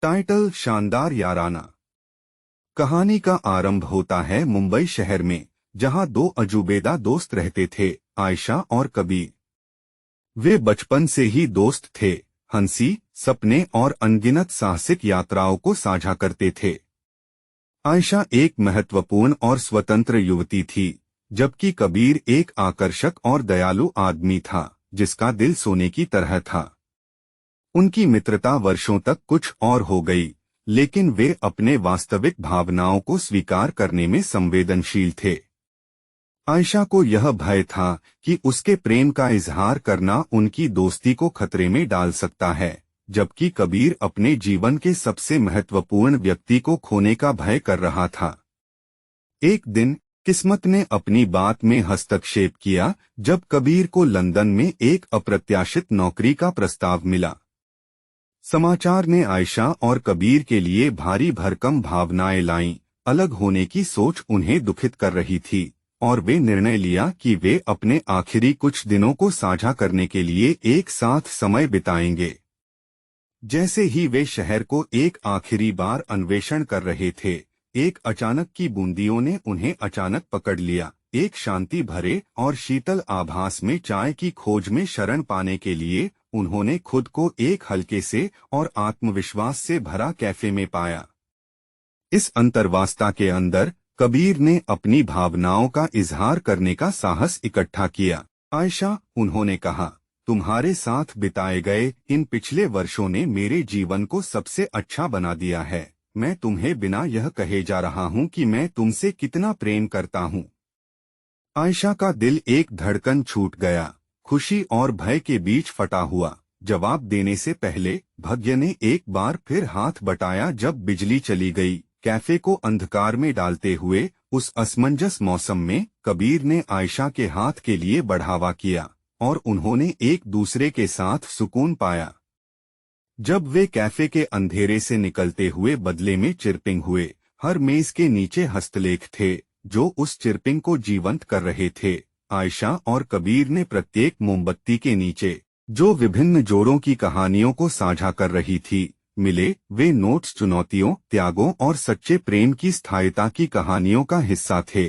Title शानदार याराना। कहानी का आरंभ होता है मुंबई शहर में, जहां दो अजूबेदा दोस्त रहते थे, आयशा और कबीर। वे बचपन से ही दोस्त थे, हंसी, सपने और अनगिनत साहसिक यात्राओं को साझा करते थे। आयशा एक महत्वपूर्ण और स्वतंत्र युवती थी, जबकि कबीर एक आकर्षक और दयालु आदमी था, जिसका दिल सोने की तरह था। उनकी मित्रता वर्षों तक कुछ और हो गई, लेकिन वे अपने वास्तविक भावनाओं को स्वीकार करने में संवेदनशील थे। आयशा को यह भय था कि उसके प्रेम का इजहार करना उनकी दोस्ती को खतरे में डाल सकता है, जबकि कबीर अपने जीवन के सबसे महत्वपूर्ण व्यक्ति को खोने का भय कर रहा था। एक दिन किस्मत ने अपनी बात में हस्तक्षेप किया, जब कबीर को लंदन में एक अप्रत्याशित नौकरी का प्रस्ताव मिला। समाचार ने आयशा और कबीर के लिए भारी भरकम भावनाएं लाईं। अलग होने की सोच उन्हें दुखित कर रही थी, और वे निर्णय लिया कि वे अपने आखिरी कुछ दिनों को साझा करने के लिए एक साथ समय बिताएंगे। जैसे ही वे शहर को एक आखिरी बार अन्वेषण कर रहे थे, एक अचानक की बूंदियों ने उन्हें अचानक पकड़ लिया। एक शांति भरे और शीतल आभास में चाय की खोज में शरण पाने के लिए उन्होंने खुद को एक हल्के से और आत्मविश्वास से भरा कैफे में पाया। इस अंतर्वास्ता के अंदर कबीर ने अपनी भावनाओं का इजहार करने का साहस इकट्ठा किया। आयशा, उन्होंने कहा, तुम्हारे साथ बिताए गए इन पिछले वर्षों ने मेरे जीवन को सबसे अच्छा बना दिया है। मैं तुम्हें बिना यह कहे जा रहा हूँ कि मैं तुमसे कितना प्रेम करता हूँ। आयशा का दिल एक धड़कन छूट गया, खुशी और भय के बीच फटा हुआ। जवाब देने से पहले भाग्य ने एक बार फिर हाथ बटाया जब बिजली चली गई। कैफे को अंधकार में डालते हुए उस असमंजस मौसम में कबीर ने आयशा के हाथ के लिए बढ़ावा किया, और उन्होंने एक दूसरे के साथ सुकून पाया। जब वे कैफे के अंधेरे से निकलते हुए बदले में चिरपिंग हुए, हर मेज के नीचे हस्तलेख थे जो उस चिरपिंग को जीवंत कर रहे थे। आयशा और कबीर ने प्रत्येक मोमबत्ती के नीचे, जो विभिन्न जोड़ों की कहानियों को साझा कर रही थी, मिले। वे नोट्स चुनौतियों, त्यागों और सच्चे प्रेम की स्थायिता की कहानियों का हिस्सा थे।